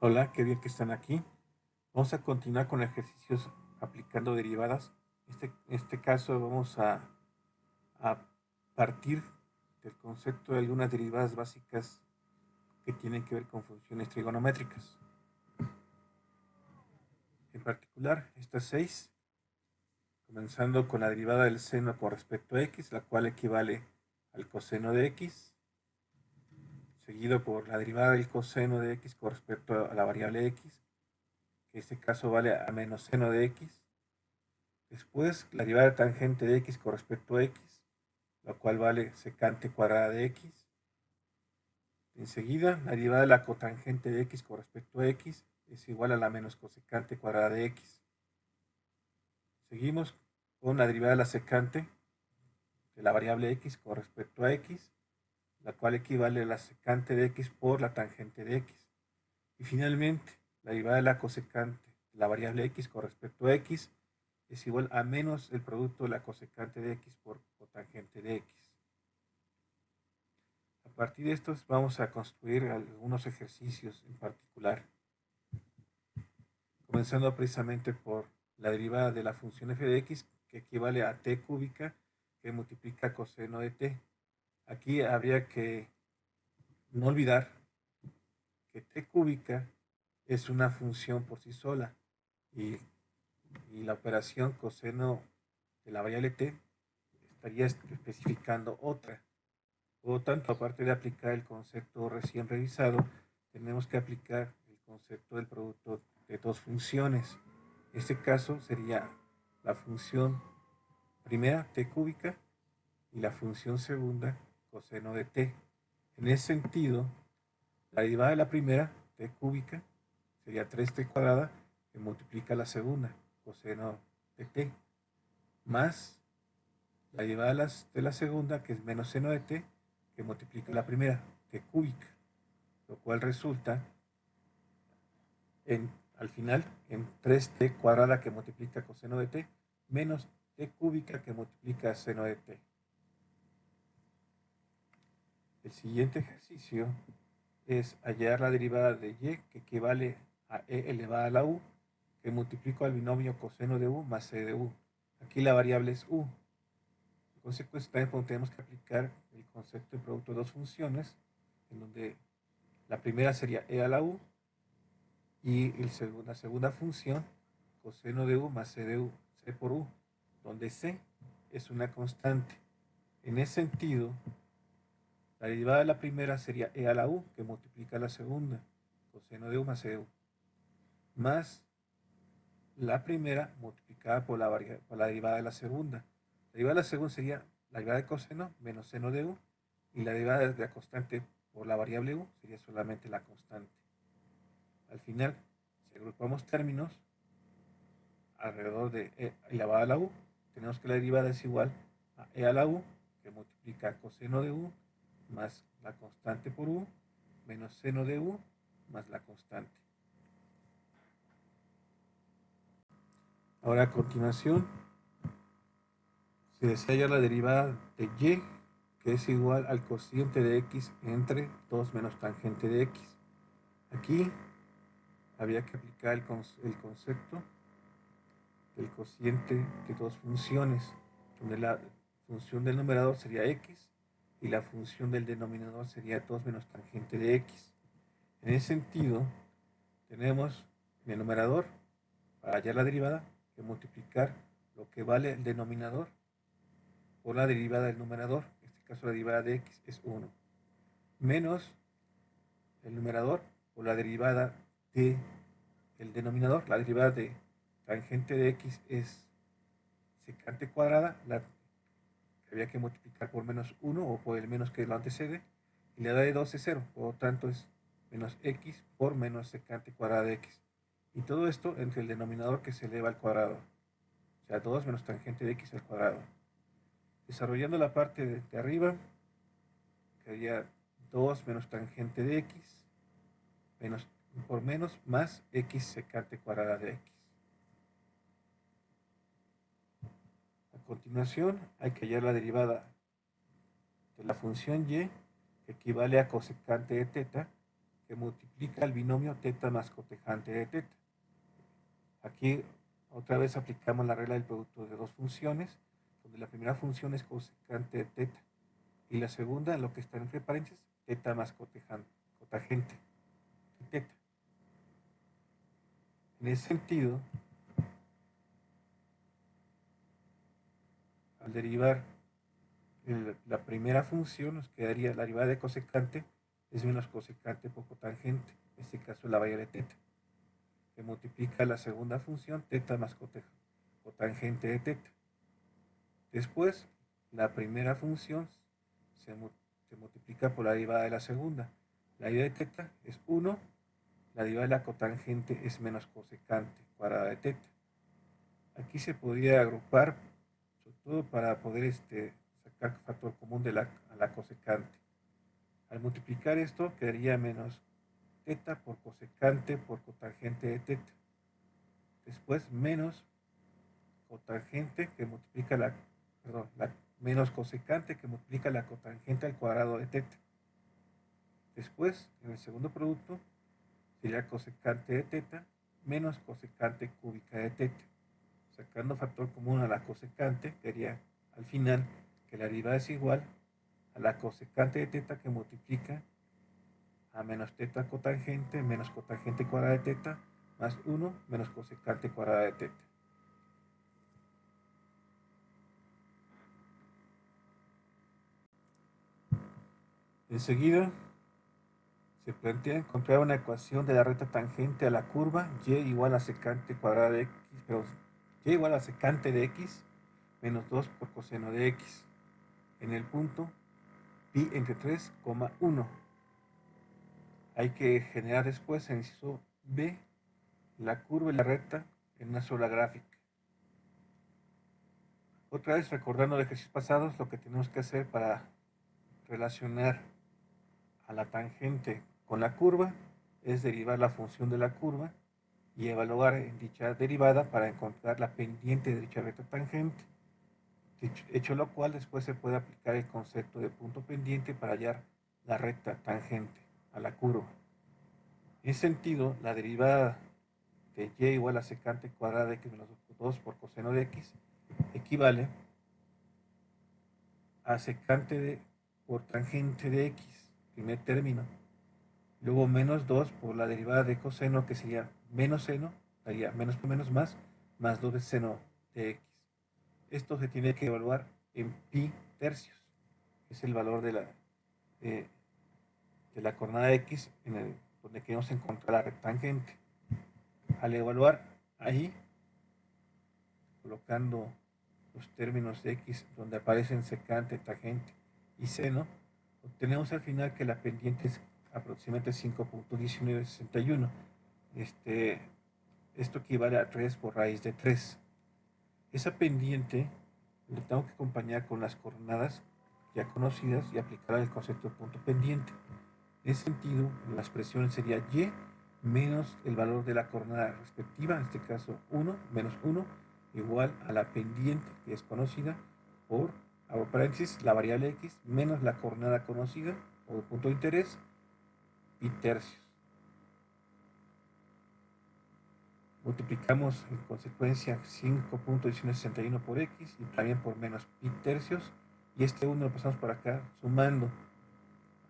Hola, qué bien que están aquí. Vamos a continuar con ejercicios aplicando derivadas. En este caso vamos a partir del concepto de algunas derivadas básicas que tienen que ver con funciones trigonométricas. En particular, estas 6, comenzando con la derivada del seno con respecto a x, la cual equivale al coseno de x, seguido por la derivada del coseno de x con respecto a la variable x, que en este caso vale a menos seno de x. Después, la derivada de tangente de x con respecto a x, lo cual vale secante cuadrada de x. Enseguida, la derivada de la cotangente de x con respecto a x es igual a la menos cosecante cuadrada de x. Seguimos con la derivada de la secante de la variable x con respecto a x, la cual equivale a la secante de x por la tangente de x. Y finalmente, la derivada de la cosecante de la variable x con respecto a x es igual a menos el producto de la cosecante de x por cotangente de x. A partir de estos vamos a construir algunos ejercicios en particular, comenzando precisamente por la derivada de la función f de x, que equivale a t cúbica, que multiplica coseno de t. Aquí habría que no olvidar que t cúbica es una función por sí sola y, y la operación coseno de la variable t estaría especificando otra. Por lo tanto, aparte de aplicar el concepto recién revisado, tenemos que aplicar el concepto del producto de dos funciones. En este caso sería la función primera, t cúbica, y la función segunda, coseno de t. En ese sentido, la derivada de la primera, t cúbica, sería 3t cuadrada, que multiplica la segunda, coseno de t, más la derivada de la segunda, que es menos seno de t, que multiplica la primera, t cúbica, lo cual resulta al final en 3t cuadrada que multiplica coseno de t, menos t cúbica que multiplica seno de t. El siguiente ejercicio es hallar la derivada de y, que equivale a e elevada a la u, que multiplico al binomio coseno de u más c de u. Aquí la variable es u. En consecuencia, también tenemos que aplicar el concepto de producto de dos funciones, en donde la primera sería e a la u y la segunda función, coseno de u más c de u, c por u, donde c es una constante. En ese sentido, la derivada de la primera sería e a la u, que multiplica la segunda, coseno de u más c de u, más la primera multiplicada por la derivada de la segunda. La derivada de la segunda sería la derivada de coseno menos seno de u, y la derivada de la constante por la variable u sería solamente la constante. Al final, si agrupamos términos alrededor de e elevado a la u, tenemos que la derivada es igual a e a la u, que multiplica coseno de u más la constante por u, menos seno de u más la constante. Ahora a continuación se desea hallar la derivada de y, que es igual al cociente de x entre 2 menos tangente de x. Aquí había que aplicar el concepto del cociente de dos funciones, donde la función del numerador sería x y la función del denominador sería 2 menos tangente de x. En ese sentido, tenemos en el numerador, para hallar la derivada, que multiplicar lo que vale el denominador por la derivada del numerador. En este caso, la derivada de x es 1, menos el numerador por la derivada de el denominador. La derivada de tangente de x es secante cuadrada, la que había que multiplicar por menos 1 o por el menos que lo antecede, y la de 2 es 0, por lo tanto es menos x por menos secante cuadrada de x. Y todo esto entre el denominador que se eleva al cuadrado, o sea, 2 menos tangente de x al cuadrado. Desarrollando la parte de arriba, quedaría 2 menos tangente de x menos, por menos más x secante cuadrada de x. A continuación, hay que hallar la derivada de la función y, que equivale a cosecante de teta, que multiplica el binomio teta más cotejante de teta. Aquí otra vez aplicamos la regla del producto de dos funciones, donde la primera función es cosecante de teta y la segunda, lo que está entre paréntesis, teta más cotangente de teta. En ese sentido, al derivar la primera función, nos quedaría la derivada de cosecante es menos cosecante por cotangente, en este caso la variable teta, que multiplica la segunda función teta más cotangente de teta. Después, la primera función se multiplica por la derivada de la segunda. La derivada de teta es 1, la derivada de la cotangente es menos cosecante cuadrada de teta. Aquí se podría agrupar, sobre todo para poder sacar factor común de la cosecante. Al multiplicar esto quedaría menos teta por cosecante por cotangente de teta. Después menos cotangente que multiplica la menos cosecante que multiplica la cotangente al cuadrado de teta. Después, en el segundo producto, sería cosecante de teta menos cosecante cúbica de teta. Sacando factor común a la cosecante, quedaría al final que la derivada es igual a la cosecante de teta que multiplica a menos teta cotangente menos cotangente cuadrada de teta más 1 menos cosecante cuadrada de teta. Enseguida se plantea encontrar una ecuación de la recta tangente a la curva y igual a secante cuadrada de x, pero y igual a secante de x menos 2 por coseno de x en el punto pi entre 3,1. Hay que generar después en el inciso B la curva y la recta en una sola gráfica. Otra vez recordando de ejercicios pasados, lo que tenemos que hacer para relacionar a la tangente con la curva es derivar la función de la curva y evaluar en dicha derivada para encontrar la pendiente de dicha recta tangente. Hecho lo cual, después se puede aplicar el concepto de punto pendiente para hallar la recta tangente a la curva. En ese sentido, la derivada de y igual a secante cuadrada de x menos 2 por coseno de x equivale a secante por tangente de x, primer término, luego menos 2 por la derivada de coseno, que sería menos seno, daría menos por menos más 2 veces seno de x. Esto se tiene que evaluar en pi tercios, que es el valor de la coordenada x donde queremos encontrar la rectangente. Al evaluar ahí, colocando los términos de x donde aparecen secante, tangente y seno, obtenemos al final que la pendiente es aproximadamente 5.1961. Esto equivale a 3 por raíz de 3. Esa pendiente le tengo que acompañar con las coordenadas ya conocidas y aplicar el concepto de punto pendiente. En ese sentido, la expresión sería y menos el valor de la coordenada respectiva, en este caso 1 menos 1, igual a la pendiente que es conocida por, abro paréntesis, la variable x menos la coordenada conocida o el punto de interés, pi tercios. Multiplicamos en consecuencia 5.1961 por x y también por menos pi tercios, y este 1 lo pasamos por acá sumando.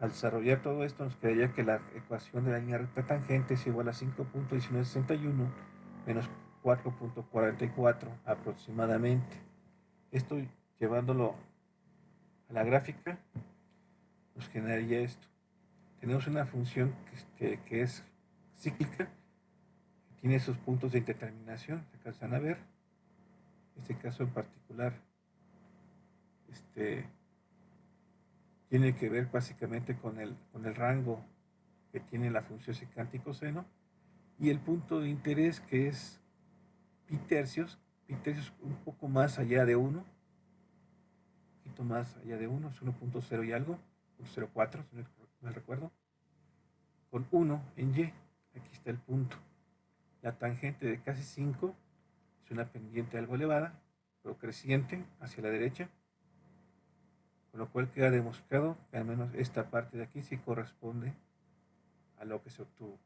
Al desarrollar todo esto, nos quedaría que la ecuación de la línea recta tangente es igual a 5.1961 menos 4.44 aproximadamente. Esto, llevándolo a la gráfica, nos generaría esto. Tenemos una función que es cíclica, que tiene sus puntos de indeterminación, se alcanzan a ver. Este caso en particular tiene que ver básicamente con el rango que tiene la función secante y coseno, y el punto de interés, que es pi tercios un poco más allá de 1, un poquito más allá de 1, es 1.0 y algo, 0.04, si no me recuerdo, con 1 en y. Aquí está el punto. La tangente de casi 5 es una pendiente algo elevada, pero creciente hacia la derecha, con lo cual queda demostrado que al menos esta parte de aquí sí corresponde a lo que se obtuvo.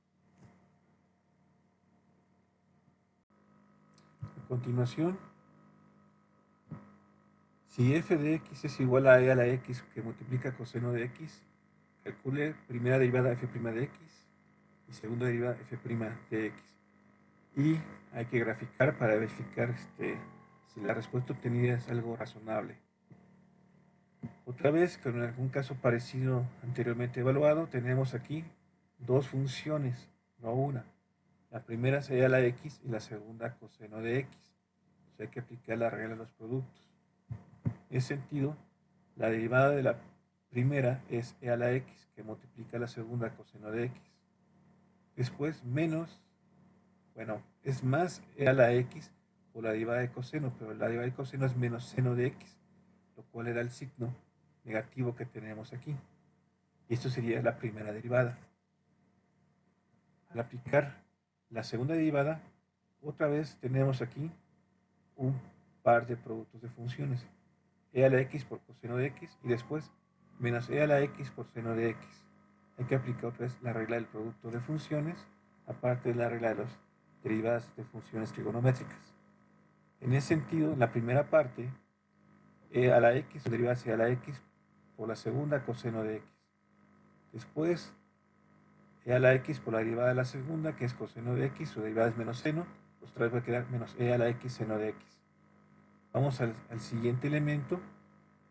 A continuación, si f de x es igual a e a la x que multiplica coseno de x, calcule primera derivada f' de x y segunda derivada f' de x. Y hay que graficar para verificar si la respuesta obtenida es algo razonable. Otra vez, con algún caso parecido anteriormente evaluado, tenemos aquí dos funciones, no una. La primera sería la x y la segunda coseno de x. Entonces hay que aplicar la regla de los productos. En ese sentido, la derivada de la primera es e a la x, que multiplica la segunda coseno de x. Después, es más e a la x por la derivada de coseno, pero la derivada de coseno es menos seno de x, lo cual le da el signo negativo que tenemos aquí. Y esto sería la primera derivada. Al aplicar la segunda derivada, otra vez tenemos aquí un par de productos de funciones. E a la x por coseno de x y después menos e a la x por seno de x. Hay que aplicar otra vez la regla del producto de funciones, aparte de la regla de las derivadas de funciones trigonométricas. En ese sentido, en la primera parte, e a la x, su derivada es e a la x por la segunda coseno de x. Después, e a la x por la derivada de la segunda, que es coseno de x, su derivada es menos seno, pues otra vez va a quedar menos e a la x seno de x. Vamos al siguiente elemento.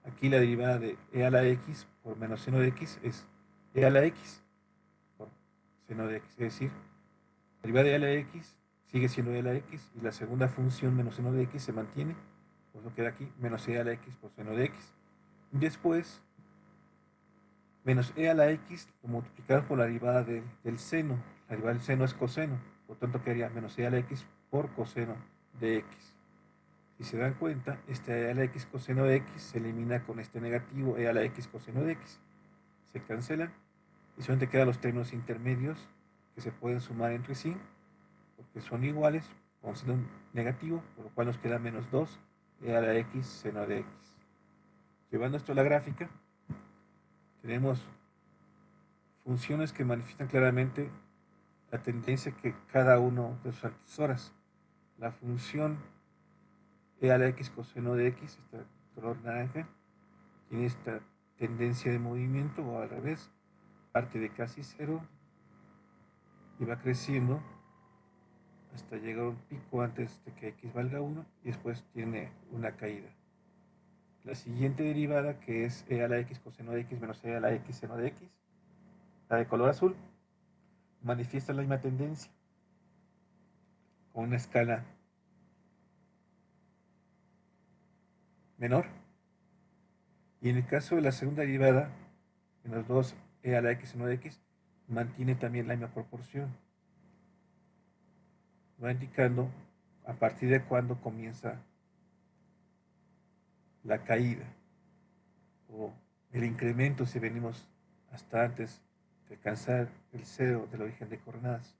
Aquí la derivada de e a la x por menos seno de x es e a la x por seno de x. Es decir, la derivada de e a la x sigue siendo e a la x y la segunda función menos seno de x se mantiene. Pues lo queda aquí menos e a la x por seno de x. Y después, menos e a la x multiplicado por la derivada del seno. La derivada del seno es coseno. Por tanto, quedaría menos e a la x por coseno de x. Si se dan cuenta, este e a la x coseno de x se elimina con este negativo e a la x coseno de x. Se cancelan y solamente quedan los términos intermedios que se pueden sumar entre sí porque son iguales con seno negativo, por lo cual nos queda menos 2 e a la x seno de x. Llevando esto a la gráfica, tenemos funciones que manifiestan claramente la tendencia que cada uno de sus antecesoras. La función e a la x coseno de x, esta color naranja, tiene esta tendencia de movimiento o al revés, parte de casi cero y va creciendo hasta llegar a un pico antes de que x valga 1 y después tiene una caída. La siguiente derivada, que es e a la x coseno de x menos e a la x seno de x, la de color azul, manifiesta la misma tendencia con una escala menor. Y en el caso de la segunda derivada, menos 2 e a la x seno de x, mantiene también la misma proporción. Va indicando a partir de cuándo comienza la caída o el incremento si venimos hasta antes de alcanzar el cero del origen de coordenadas.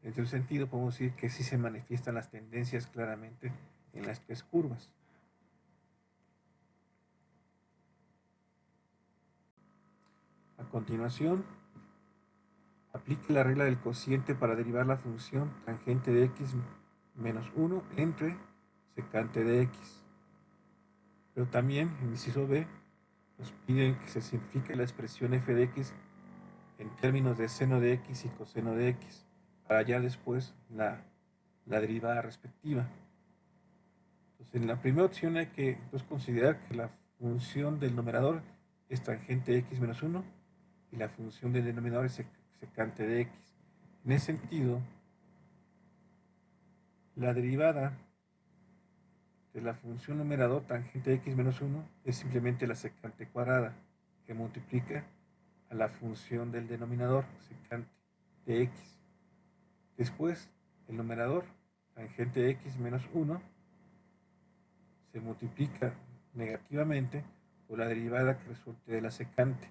En ese sentido podemos decir que sí se manifiestan las tendencias claramente en las tres curvas. A continuación, aplique la regla del cociente para derivar la función tangente de x menos 1 entre secante de x. Pero también, en el inciso B, nos piden que se simplifique la expresión f de x en términos de seno de x y coseno de x, para hallar después la derivada respectiva. Entonces, en la primera opción hay que considerar que la función del numerador es tangente de x menos 1 y la función del denominador es secante de x. En ese sentido, la derivada de la función numerador tangente de x menos 1 es simplemente la secante cuadrada que multiplica a la función del denominador secante de x. Después, el numerador tangente de x menos 1 se multiplica negativamente por la derivada que resulte de la secante,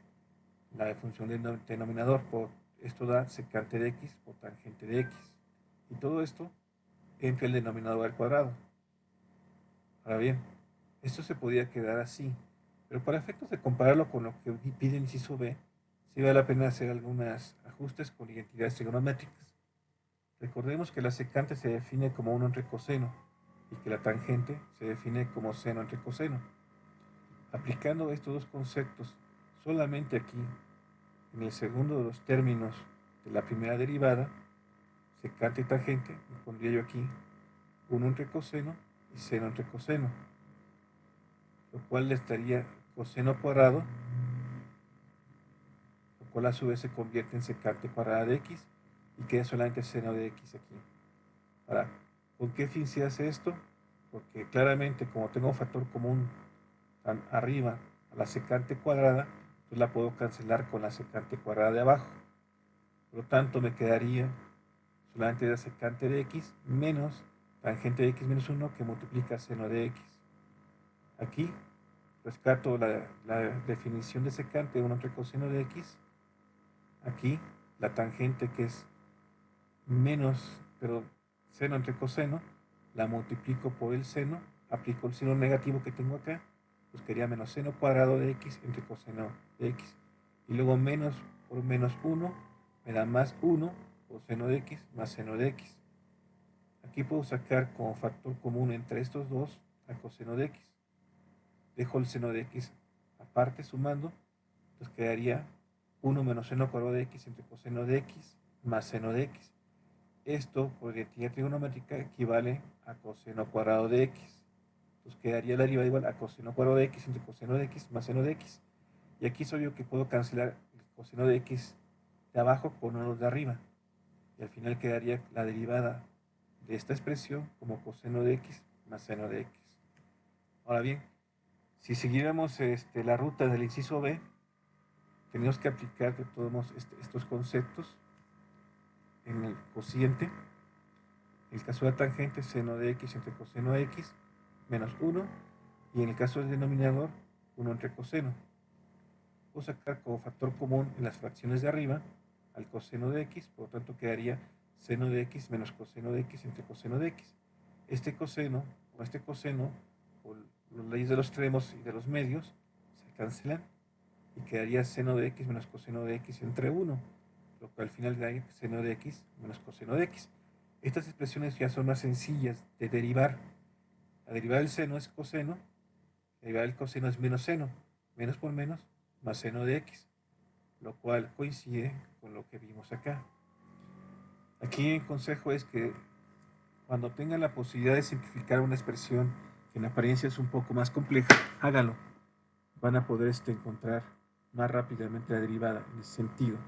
la función del denominador, por esto da secante de x por tangente de x. Y todo esto entre el denominador al cuadrado. Ahora bien, esto se podría quedar así, Pero para efectos de compararlo con lo que pide el inciso B, sí vale la pena hacer algunos ajustes con identidades trigonométricas. Recordemos que la secante se define como 1 entre coseno y que la tangente se define como seno entre coseno. Aplicando estos dos conceptos solamente aquí, en el segundo de los términos de la primera derivada, secante y tangente, me pondría yo aquí 1 entre coseno y seno entre coseno, lo cual le estaría coseno cuadrado, lo cual a su vez se convierte en secante cuadrada de x y queda solamente seno de x aquí. Ahora, ¿con qué fin se hace esto? Porque claramente como tengo un factor común tan arriba a la secante cuadrada, pues la puedo cancelar con la secante cuadrada de abajo. Por lo tanto, me quedaría solamente la secante de x menos tangente de x menos 1 que multiplica seno de x. Aquí rescato la definición de secante 1 entre coseno de x. Aquí la tangente que es menos, pero seno entre coseno, la multiplico por el seno, aplico el seno negativo que tengo acá, pues quería menos seno cuadrado de x entre coseno de x. Y luego menos por menos 1 me da más 1 por seno de x más seno de x. Aquí puedo sacar como factor común entre estos dos a coseno de x. Dejo el seno de x aparte sumando, pues quedaría 1 menos seno cuadrado de x entre coseno de x más seno de x. Esto, por identidad trigonométrica, equivale a coseno cuadrado de x. Entonces quedaría la derivada igual a coseno cuadrado de x entre coseno de x más seno de x. Y aquí es obvio que puedo cancelar el coseno de x de abajo con uno de arriba. Y al final quedaría la derivada de esta expresión como coseno de x más seno de x. Ahora bien, si siguiéramos la ruta del inciso B, tenemos que aplicar de todos modos estos conceptos en el cociente. En el caso de la tangente, seno de x entre coseno de x menos 1. Y en el caso del denominador, 1 entre coseno. Puedo sacar como factor común en las fracciones de arriba al coseno de x, por lo tanto quedaría seno de x menos coseno de x entre coseno de x. Este coseno o este coseno, por las leyes de los extremos y de los medios, se cancelan y quedaría seno de x menos coseno de x entre 1, lo cual al final daría seno de x menos coseno de x. Estas expresiones ya son más sencillas de derivar. La derivada del seno es coseno, la derivada del coseno es menos seno, menos por menos, más seno de x, lo cual coincide con lo que vimos acá. Aquí el consejo es que cuando tengan la posibilidad de simplificar una expresión que en apariencia es un poco más compleja, háganlo. Van a poder encontrar más rápidamente la derivada en ese sentido.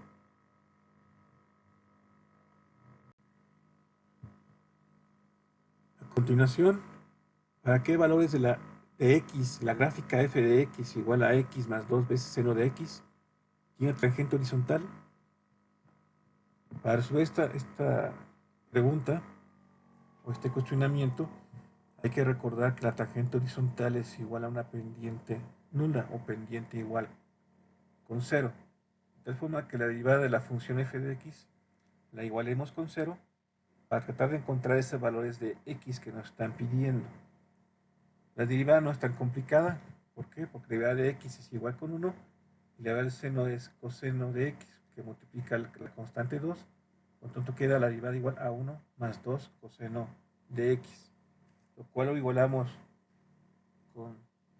A continuación, ¿para qué valores de x, la gráfica f de x igual a x más 2 veces seno de x, tiene tangente horizontal? Para resolver esta pregunta o este cuestionamiento, hay que recordar que la tangente horizontal es igual a una pendiente nula o pendiente igual con 0. De tal forma que la derivada de la función f de x la igualemos con 0 para tratar de encontrar esos valores de x que nos están pidiendo. La derivada no es tan complicada. ¿Por qué? Porque la derivada de x es igual con 1 y la derivada del seno es coseno de x que multiplica la constante 2. Por lo tanto queda la derivada igual a 1 más 2 coseno de x, lo cual lo igualamos con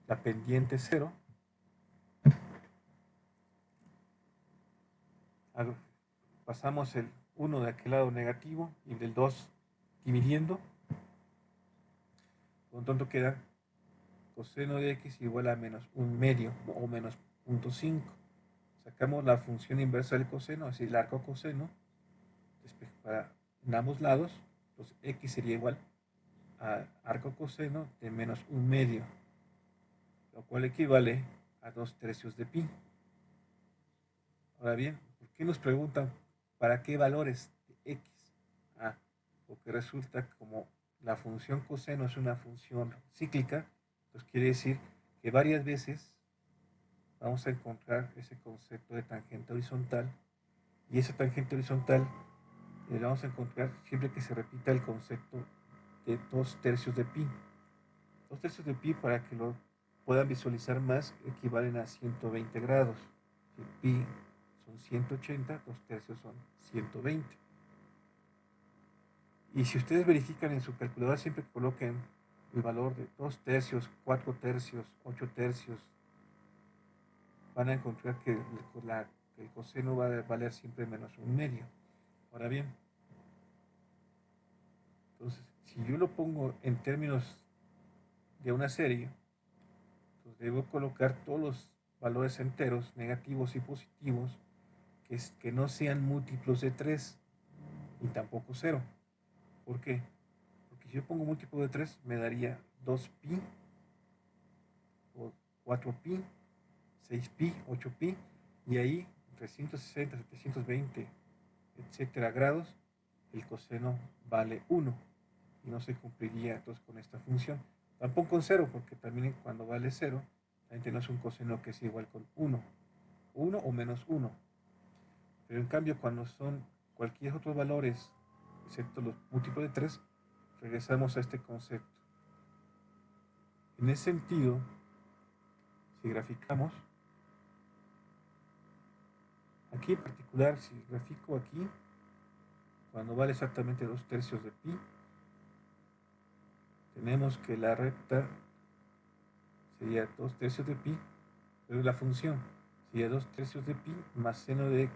la pendiente 0. Pasamos el 1 de aquel lado negativo y del 2 dividiendo. Por lo tanto queda coseno de x igual a menos 1/2 o menos 0.5. Sacamos la función inversa del coseno, así el arco coseno, para en ambos lados, pues x sería igual a arco coseno de menos 1/2, lo cual equivale a 2/3 de pi. Ahora bien, ¿por qué nos preguntan para qué valores de x? Porque resulta que como la función coseno es una función cíclica, pues quiere decir que varias veces vamos a encontrar ese concepto de tangente horizontal, y esa tangente horizontal la vamos a encontrar siempre que se repita el concepto de 2/3 de pi. 2/3 de pi, para que lo puedan visualizar más, equivalen a 120 grados. Si pi son 180, 2/3 son 120. Y si ustedes verifican en su calculadora, siempre coloquen el valor de 2/3, 4/3, 8/3, van a encontrar que el coseno va a valer siempre menos 1/2. Ahora bien, entonces, si yo lo pongo en términos de una serie, pues debo colocar todos los valores enteros, negativos y positivos, que no sean múltiplos de 3 y tampoco 0. ¿Por qué? Porque si yo pongo múltiplo de 3, me daría 2pi, o 4pi, 6pi, 8pi, y ahí 360, 720, etcétera grados, el coseno vale 1 y no se cumpliría entonces con esta función. Tampoco con 0, porque también cuando vale 0, también tenemos un coseno que es igual con 1 o menos 1. Pero en cambio, cuando son cualquier otros valores, excepto los múltiplos de 3, regresamos a este concepto. En ese sentido, si graficamos, aquí en particular, si grafico aquí, cuando vale exactamente 2/3 de pi, tenemos que la recta sería 2/3 de pi, pero la función sería 2/3 de pi más seno de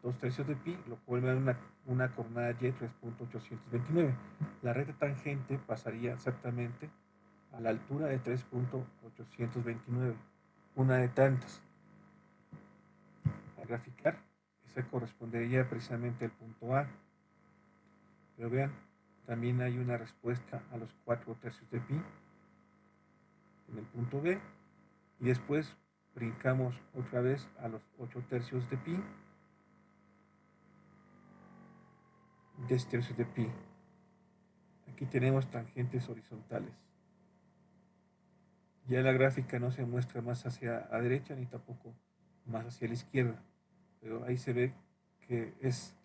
2/3 de pi, lo cual me da una coordenada y 3.829. La recta tangente pasaría exactamente a la altura de 3.829, una de tantas. Al graficar, esa correspondería precisamente al punto A. Pero vean, también hay una respuesta a los 4/3 de pi en el punto B, y después brincamos otra vez a los 8/3 de pi, 10/3 de pi. Aquí tenemos tangentes horizontales. Ya la gráfica no se muestra más hacia la derecha ni tampoco más hacia la izquierda, pero ahí se ve que es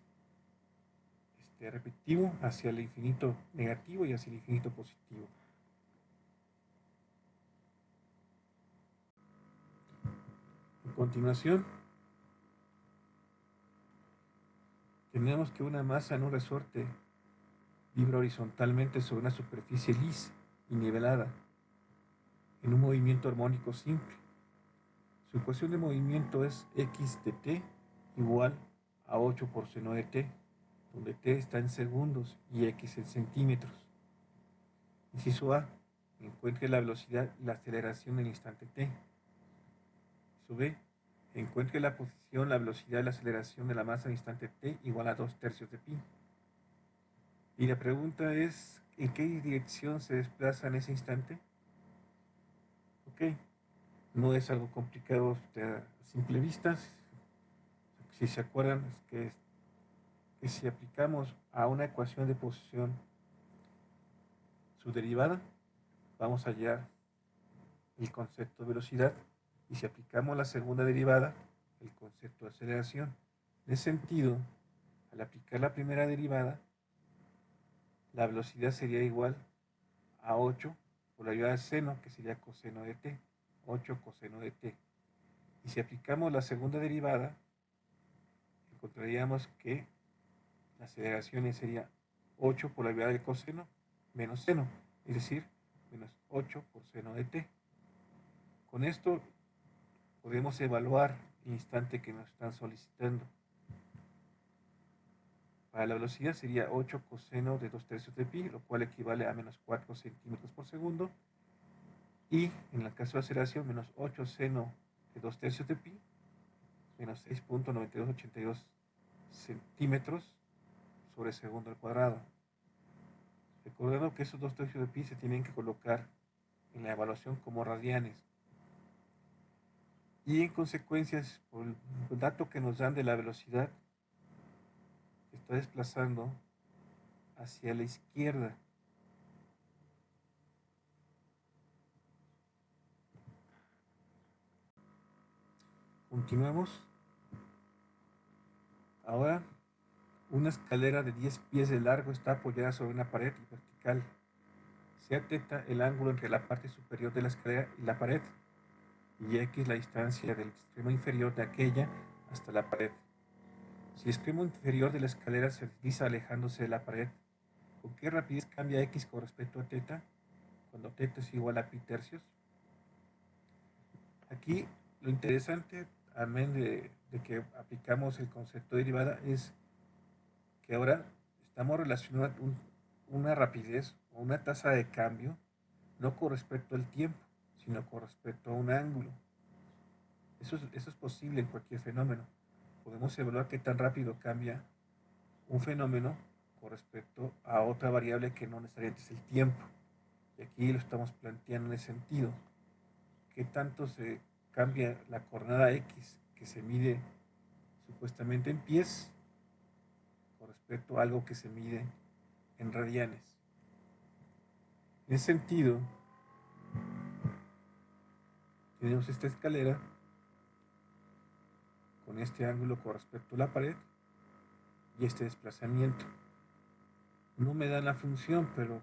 repetitivo hacia el infinito negativo y hacia el infinito positivo. A continuación, tenemos que una masa en un resorte vibra horizontalmente sobre una superficie lisa y nivelada en un movimiento armónico simple. Su ecuación de movimiento es x de t igual a 8 por seno de t, donde t está en segundos y x en centímetros. Inciso A, encuentre la velocidad y la aceleración en el instante t. Inciso B, encuentre la posición, la velocidad y la aceleración de la masa en el instante t igual a 2/3 de pi. Y la pregunta es, ¿en qué dirección se desplaza en ese instante? Ok, no es algo complicado a simple vista. Si se acuerdan, es que si aplicamos a una ecuación de posición su derivada, vamos a hallar el concepto de velocidad, y si aplicamos la segunda derivada, el concepto de aceleración. En ese sentido, al aplicar la primera derivada, la velocidad sería igual a 8 por la derivada de seno, que sería coseno de t, 8 coseno de t. Y si aplicamos la segunda derivada, encontraríamos que la aceleración sería 8 por la derivada del coseno menos seno, es decir, menos 8 por seno de t. Con esto podemos evaluar el instante que nos están solicitando. Para la velocidad sería 8 coseno de 2/3 de pi, lo cual equivale a menos 4 centímetros por segundo. Y en el caso de aceleración, menos 8 seno de 2/3 de pi, menos 6.9282 centímetros sobre segundo al cuadrado. Recordando que esos 2/3 de pi se tienen que colocar en la evaluación como radianes. Y en consecuencia, por el dato que nos dan de la velocidad, se está desplazando hacia la izquierda. Continuamos. Ahora, una escalera de 10 pies de largo está apoyada sobre una pared vertical. sea θ el ángulo entre la parte superior de la escalera y la pared, y x la distancia del extremo inferior de aquella hasta la pared. Si el extremo inferior de la escalera se desliza alejándose de la pared, ¿con qué rapidez cambia x con respecto a θ cuando θ es igual a pi tercios? Aquí lo interesante, amén de que aplicamos el concepto de derivada, es que ahora estamos relacionando una rapidez o una tasa de cambio no con respecto al tiempo, sino con respecto a un ángulo. Eso es posible en cualquier fenómeno. Podemos evaluar qué tan rápido cambia un fenómeno con respecto a otra variable que no necesariamente es el tiempo. Y aquí lo estamos planteando en ese sentido. ¿Qué tanto se cambia la coordenada x que se mide supuestamente en pies con respecto a algo que se mide en radianes? En ese sentido, tenemos esta escalera con este ángulo con respecto a la pared y este desplazamiento. No me dan la función, pero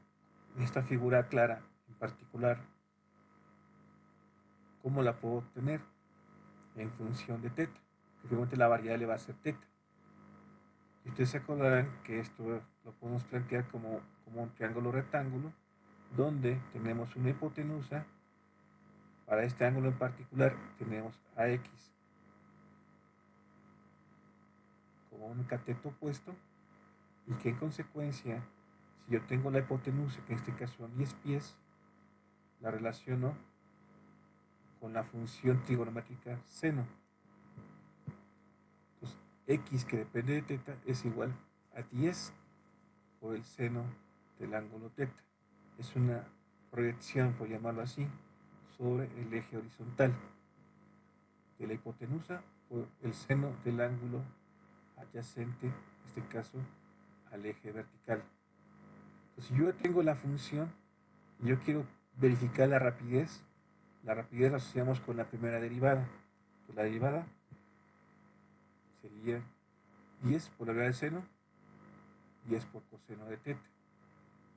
esta figura clara en particular, ¿cómo la puedo obtener? En función de θ, que finalmente la variable va a ser θ. Y ustedes se acordarán que esto lo podemos plantear como un triángulo rectángulo, donde tenemos una hipotenusa. Para este ángulo en particular tenemos a x como un cateto opuesto, y que en consecuencia, si yo tengo la hipotenusa, que en este caso son 10 pies, la relaciono con la función trigonométrica seno. Entonces, x, que depende de θ, es igual a 10 por el seno del ángulo θ. Es una proyección, por llamarlo así, sobre el eje horizontal de la hipotenusa por el seno del ángulo adyacente, en este caso, al eje vertical. Entonces, si yo tengo la función y yo quiero verificar la rapidez la asociamos con la primera derivada. Entonces, la derivada sería 10 por la grada del seno, 10 por coseno de θ.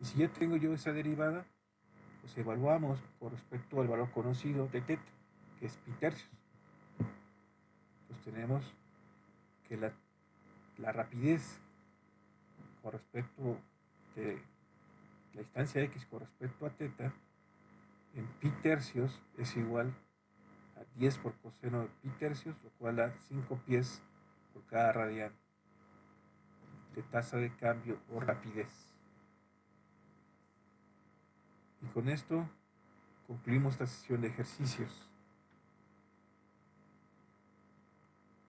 Y si ya tengo yo esa derivada, pues evaluamos con respecto al valor conocido de θ, que es pi tercios. Entonces tenemos que la rapidez con respecto de la distancia x con respecto a θ en pi tercios es igual a 10 por coseno de pi tercios, lo cual da 5 pies por cada radian de tasa de cambio o rapidez. Y con esto concluimos esta sesión de ejercicios.